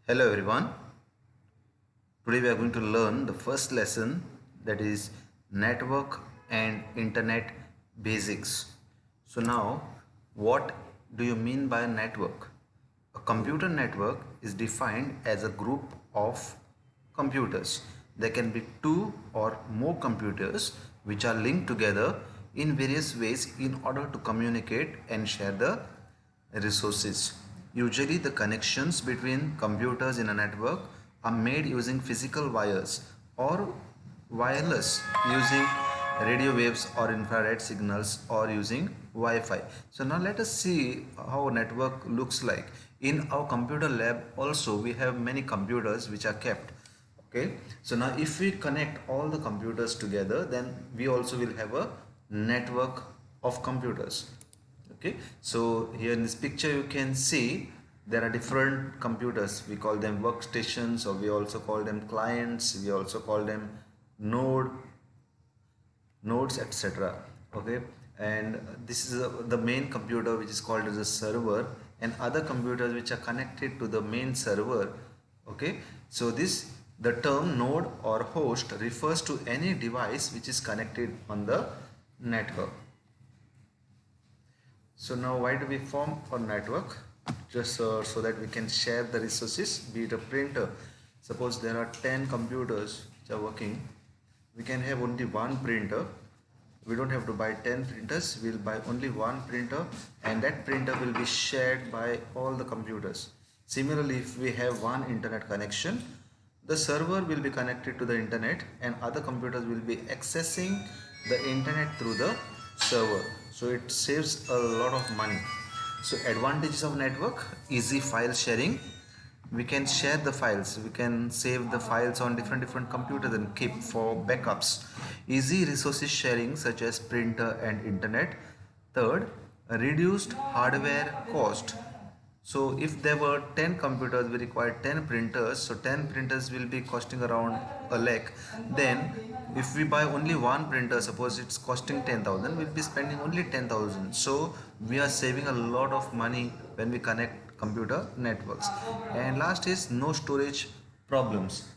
Hello everyone. Today we are going to learn the first lesson, that is network and internet basics. So now, what do you mean by a network? A computer network is defined as a group of computers. There can be two or more computers which are linked together in various ways in order to communicate and share the resources. Usually the connections between computers in a network are made using physical wires or wireless, using radio waves or infrared signals, or using Wi-Fi. So now let us see how a network looks like. In our computer lab also we have many computers which are kept. Okay, so now if we connect all the computers together, then we also will have a network of computers. Okay, so here in this picture you can see there are different computers. We call them workstations, or we also call them clients, we also call them nodes, etc. Okay, and this is the main computer, which is called as a server, and other computers which are connected to the main server. Okay, so this, the term node or host refers to any device which is connected on the network. So now why do we form a network? Just so that we can share the resources, be it a printer. Suppose there are 10 computers which are working. We can have only one printer. We don't have to buy 10 printers. We'll buy only one printer, and that printer will be shared by all the computers. Similarly, if we have one internet connection, the server will be connected to the internet and other computers will be accessing the internet through the server. So it saves a lot of money. So advantages of network: easy file sharing. We can share the files, we can save the files on different computers and keep for backups. Easy resources sharing, such as printer and internet. Third, a reduced hardware cost. So if there were 10 computers, we require 10 printers, so 10 printers will be costing around a lakh. Then if we buy only one printer, suppose it's costing 10,000, we'll be spending only 10,000. So we are saving a lot of money when we connect computer networks. And last is no storage problems.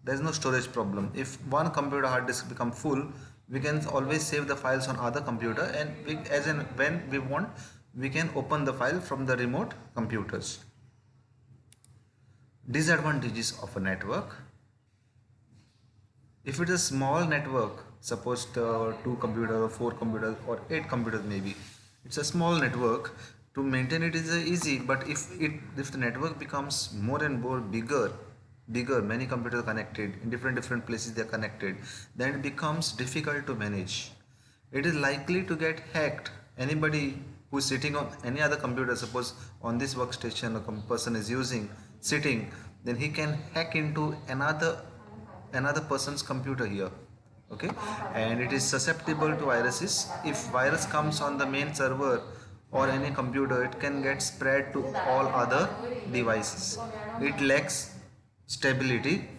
There is no storage problem. If one computer hard disk become full, we can always save the files on other computer, and as and when we want, we can open the file from the remote computers. Disadvantages of a network: if it is a small network, suppose two computers or four computers or eight computers, maybe it's a small network, to maintain it is easy. But if the network becomes more and more bigger, many computers connected in different places, they are connected, then it becomes difficult to manage. It is likely to get hacked. Anybody who is sitting on any other computer, suppose on this workstation a person is using sitting, then he can hack into another person's computer here. Okay, and it is susceptible to viruses. If virus comes on the main server or any computer, it can get spread to all other devices. It lacks stability.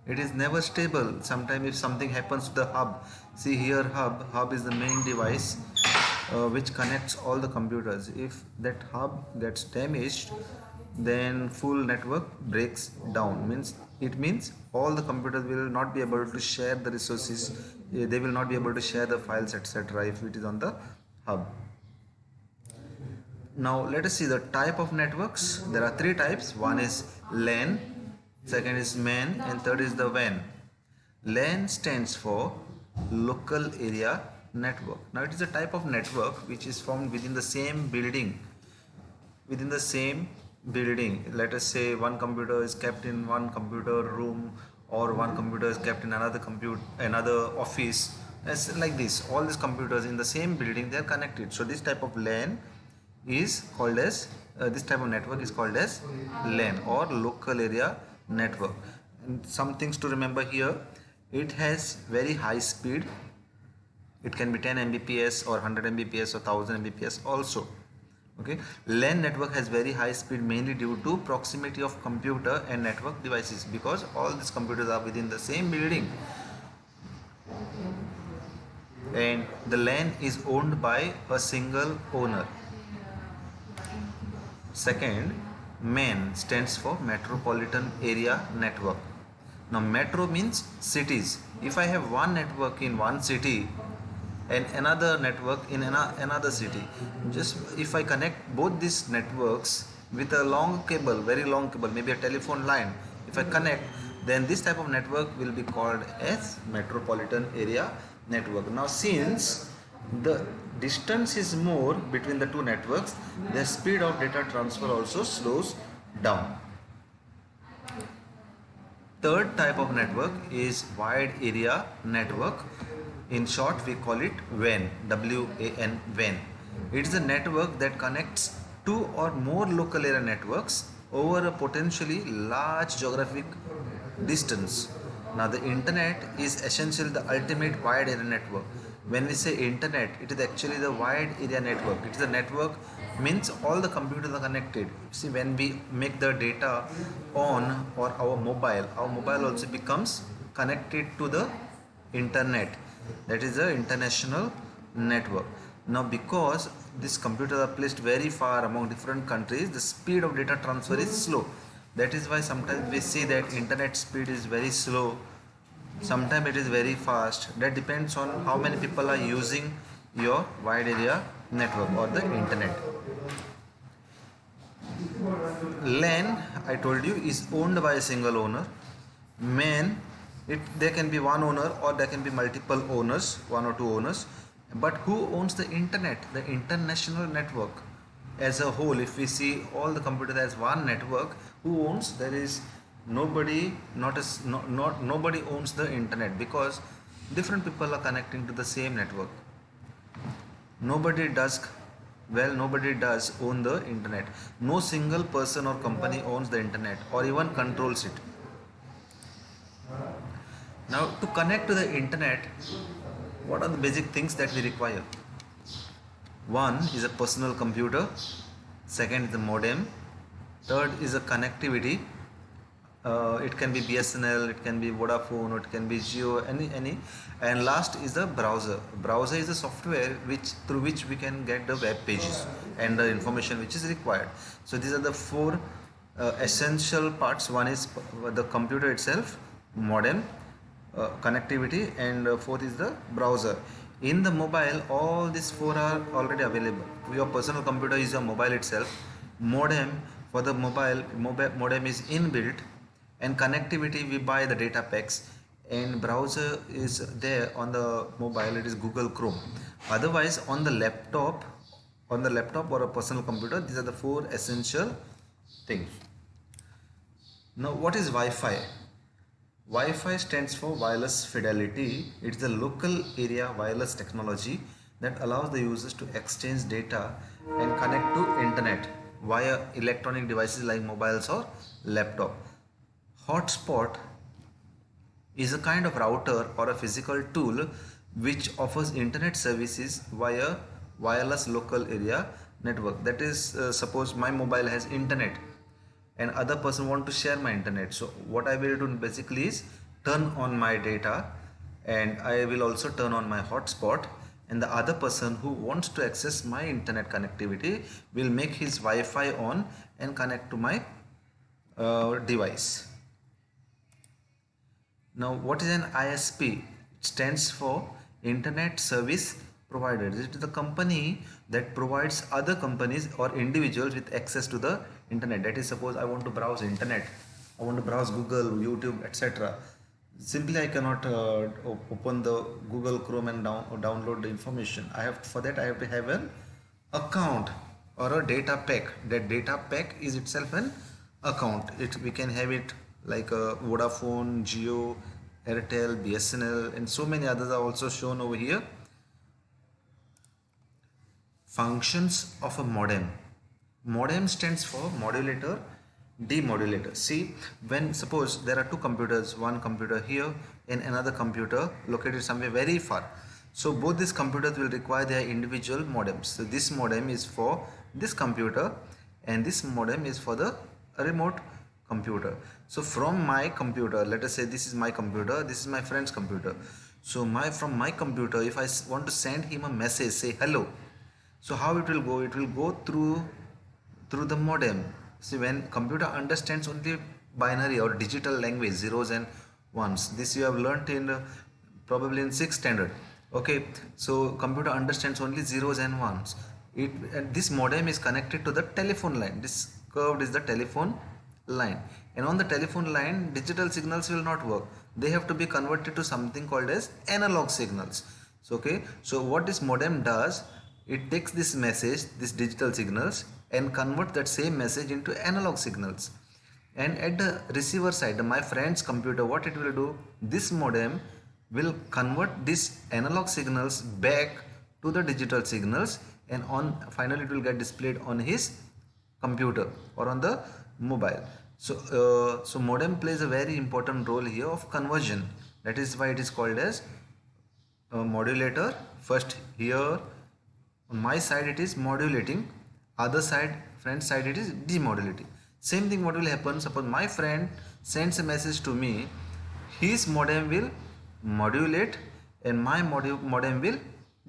It is never stable. Sometimes if something happens to the hub, see here, hub is the main device which connects all the computers. If that hub gets damaged, then full network breaks down. Means all the computers will not be able to share the resources. They will not be able to share the files, etc., if it is on the hub. Now let us see the type of networks. There are three types. One is LAN, second is MAN, and third is the WAN. LAN stands for local area network. Now it is a type of network which is formed within the same building. Let us say one computer is kept in one computer room, or one computer is kept in another office. It's like this, all these computers in the same building, they are connected. So this type of LAN is called as this type of network is called as LAN, or local area network. And some things to remember here: it has very high speed. It can be 10 Mbps or 100 Mbps or 1000 Mbps also. Okay, LAN network has very high speed, mainly due to proximity of computer and network devices, because all these computers are within the same building, and the LAN is owned by a single owner. Second, MEN stands for Metropolitan Area Network. Now metro means cities. If I have one network in one city and another network in another city, just if I connect both these networks with a long cable, very long cable, maybe a telephone line, if I connect, then this type of network will be called as Metropolitan Area Network. Now since the distance is more between the two networks, the speed of data transfer also slows down. Third type of network is wide area network. In short, we call it WAN, W-A-N, WAN. It is a network that connects two or more local area networks over a potentially large geographic distance. Now, the internet is essentially the ultimate wide area network. When we say internet, it is actually the wide area network. It is a network means all the computers are connected. See, when we make the data on or our mobile also becomes connected to the internet. That is the international network. Now because these computers are placed very far among different countries, the speed of data transfer is slow. That is why sometimes we see that internet speed is very slow, sometimes it is very fast. That depends on how many people are using your wide area network or the internet. LAN, I told you, is owned by a single owner. MAN, there can be one owner or there can be multiple owners, one or two owners. But who owns the internet, the international network as a whole? If we see all the computers as one network, who owns? There is nobody, nobody owns the internet, because different people are connecting to the same network. Nobody does own the internet. No single person or company owns the internet or even controls it. Now to connect to the internet, what are the basic things that we require? One is a personal computer, second is the modem, third is a connectivity. It can be BSNL, it can be Vodafone, it can be Jio, any, and last is the browser. Browser is a software through which we can get the web pages and the information which is required. So these are the four essential parts. One is the computer itself, modem, connectivity, and fourth is the browser. In the mobile, all these four are already available. Your personal computer is your mobile itself. Modem, for the mobile modem is inbuilt, and connectivity we buy the data packs, and browser is there on the mobile, it is Google Chrome. Otherwise on the laptop or a personal computer, these are the four essential things. Now what is Wi-Fi? Wi-Fi stands for wireless fidelity. It is a local area wireless technology that allows the users to exchange data and connect to internet via electronic devices like mobiles or laptop. Hotspot is a kind of router or a physical tool which offers internet services via wireless local area network. That is, suppose my mobile has internet and other person want to share my internet. So what I will do basically is turn on my data, and I will also turn on my hotspot, and the other person who wants to access my internet connectivity will make his Wi-Fi on and connect to my device. Now what is an ISP? It stands for Internet Service Provider. It is the company that provides other companies or individuals with access to the internet. That is, suppose I want to browse internet, I want to browse Google, YouTube, etc. Simply I cannot open the Google Chrome and download the information. For that I have to have an account or a data pack. That data pack is itself an account. We can have it like Vodafone, Jio, Airtel, BSNL, and so many others are also shown over here. Functions of a modem. Modem stands for modulator, demodulator. See, when suppose there are two computers, one computer here and another computer located somewhere very far. So both these computers will require their individual modems. So this modem is for this computer and this modem is for the remote computer. So from my computer, let us say this is my computer, this is my friend's computer. So from my computer, if I want to send him a message, say hello. So how it will go? It will go through the modem. See, when computer understands only binary or digital language, zeros and ones, this you have learnt in probably in 6th standard. Okay, so computer understands only zeros and ones. And this modem is connected to the telephone line. This curved is the telephone line, and on the telephone line digital signals will not work. They have to be converted to something called as analog signals. So okay, so what this modem does, it takes this message, this digital signals, and convert that same message into analog signals. And at the receiver side, my friend's computer, what it will do, this modem will convert these analog signals back to the digital signals, and on finally it will get displayed on his computer or on the mobile. So modem plays a very important role here of conversion. That is why it is called as a modulator. First here on my side it is modulating, other side, friend side, it is demodulating. Same thing what will happen, suppose my friend sends a message to me, his modem will modulate and my modem will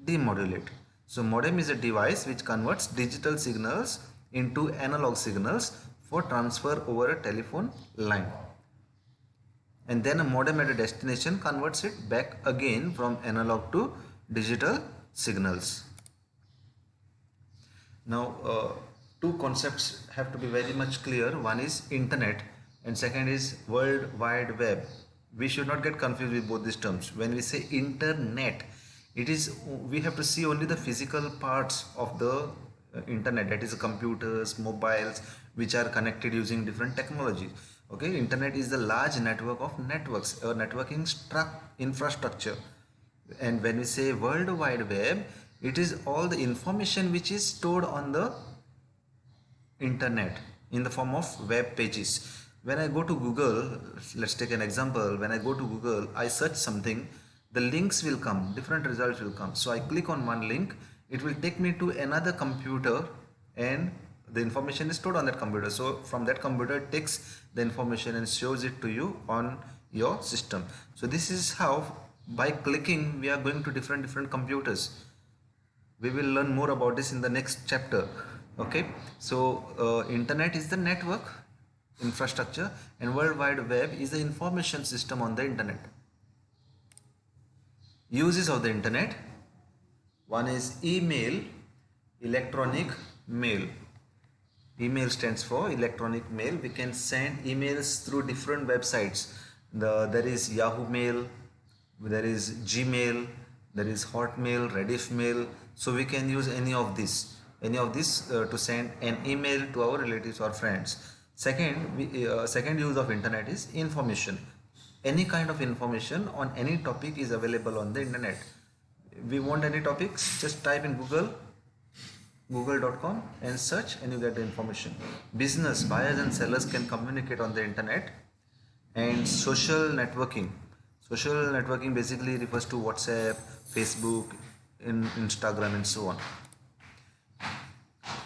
demodulate. So modem is a device which converts digital signals into analog signals for transfer over a telephone line. And then a modem at a destination converts it back again from analog to digital signals. Now, two concepts have to be very much clear. One is internet and second is World Wide Web. We should not get confused with both these terms. When we say internet, it is, we have to see only the physical parts of the internet, that is computers, mobiles, which are connected using different technologies. Okay, internet is the large network of networks, networking infrastructure. And when we say World Wide Web, it is all the information which is stored on the internet in the form of web pages. When I go to Google, let's take an example. When I go to Google, I search something, the links will come, different results will come. So I click on one link, it will take me to another computer and the information is stored on that computer. So from that computer it takes the information and shows it to you on your system. So this is how by clicking we are going to different computers. We will learn more about this in the next chapter. Okay, so internet is the network infrastructure and World Wide Web is the information system on the internet. Uses of the internet: one is email, electronic mail. Email stands for electronic mail. We can send emails through different websites. There is Yahoo Mail, there is Gmail, there is Hotmail, Rediff Mail. So we can use any of this to send an email to our relatives or friends. Second use of internet is information. Any kind of information on any topic is available on the internet. We want any topics, just type in google.com and search and you get the information. Business, buyers and sellers can communicate on the internet. And social networking. Social networking basically refers to WhatsApp, Facebook, Instagram and so on.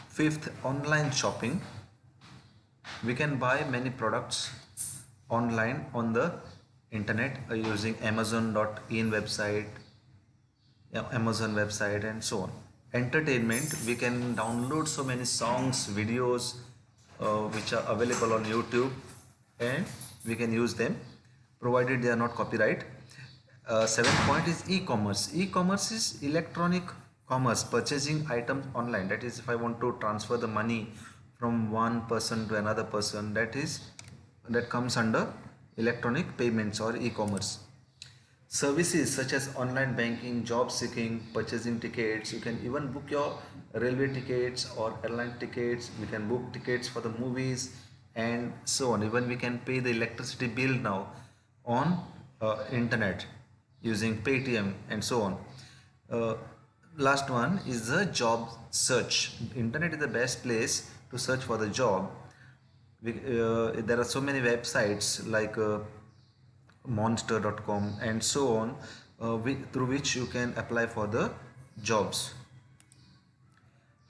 Fifth, online shopping. We can buy many products online on the internet using Amazon.in website, Amazon website and so on. Entertainment, we can download so many songs, videos which are available on YouTube and we can use them provided they are not copyright. Seventh point is e-commerce. E-commerce is electronic commerce, purchasing items online. That is, if I want to transfer the money from one person to another person, that comes under electronic payments or e-commerce. Services such as online banking, job seeking, purchasing tickets. You can even book your railway tickets or airline tickets. We can book tickets for the movies and so on. Even we can pay the electricity bill now on internet using Paytm and so on. Last one is the job search. Internet is the best place to search for the job. There are so many websites like monster.com and so on through which you can apply for the jobs.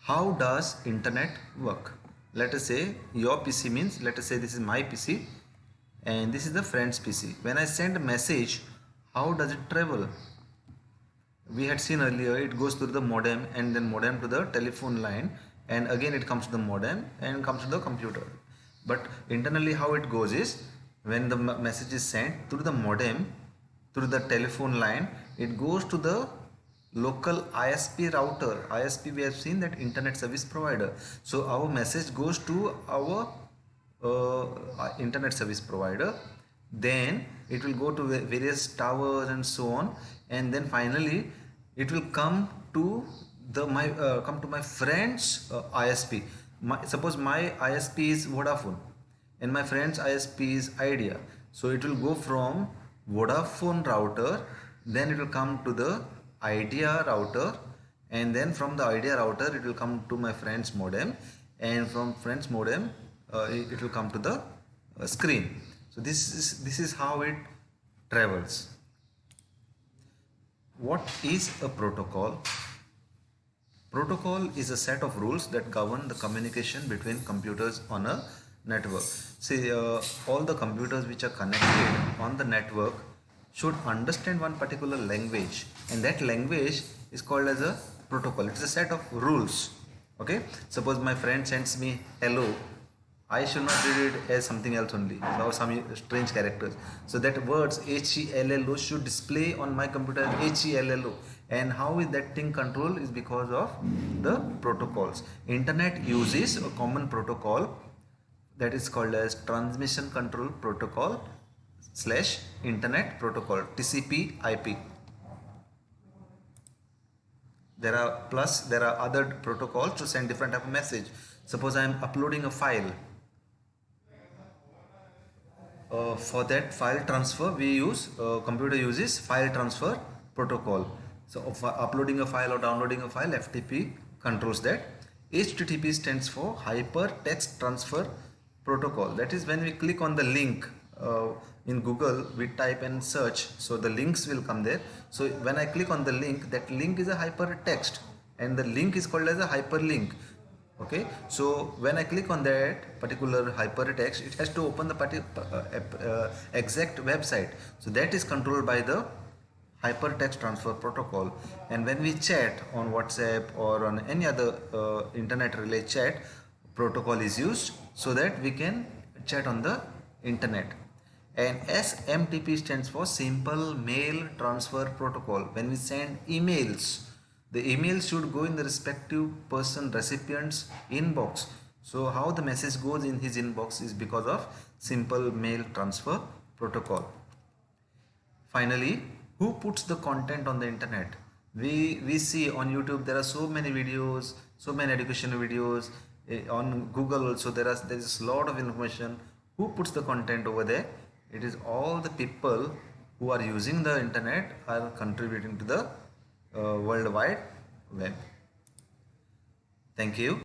How does internet work? Let us say your PC means, let us say this is my PC and this is the friend's PC. When I send a message, how does it travel? We had seen earlier, it goes through the modem and then modem to the telephone line and again it comes to the modem and comes to the computer. But internally how it goes is, when the message is sent through the modem, through the telephone line, it goes to the local ISP router. ISP, we have seen that, internet service provider. So our message goes to our internet service provider, then it will go to various towers and so on, and then finally it will come to my friend's ISP. Suppose my ISP is Vodafone and my friend's ISP is Idea, so it will go from Vodafone router, then it will come to the Idea router, and then from the Idea router it will come to my friend's modem, and from friend's modem it will come to the screen. So this is how it travels. What is a protocol? Protocol is a set of rules that govern the communication between computers on a network. See, all the computers which are connected on the network should understand one particular language, and that language is called as a protocol. It's a set of rules. Okay, suppose my friend sends me hello, I should not read it as something else only, or some strange characters. So that words HELLO should display on my computer HELLO. And how is that thing controlled? Is because of the protocols. Internet uses a common protocol that is called as Transmission Control Protocol / Internet Protocol, TCP/IP. There are other protocols to send different type of message. Suppose I am uploading a file. For that file transfer, we use computer uses file transfer protocol. So for uploading a file or downloading a file, FTP controls that. HTTP stands for Hypertext Transfer Protocol. That is, when we click on the link in Google, we type and search, so the links will come there. So when I click on the link, that link is a hypertext, and the link is called as a hyperlink. Okay, so when I click on that particular hypertext, it has to open the exact website. So that is controlled by the hypertext transfer protocol. And when we chat on WhatsApp or on any other internet relay chat, protocol is used so that we can chat on the internet. And SMTP stands for Simple Mail Transfer Protocol. When we send emails, the email should go in the respective person recipient's inbox. So how the message goes in his inbox is because of Simple Mail Transfer Protocol. Finally, who puts the content on the internet? We see on YouTube there are so many videos, so many educational videos. On Google also there is a lot of information. Who puts the content over there? It is all the people who are using the internet are contributing to the World Wide Web. Thank you.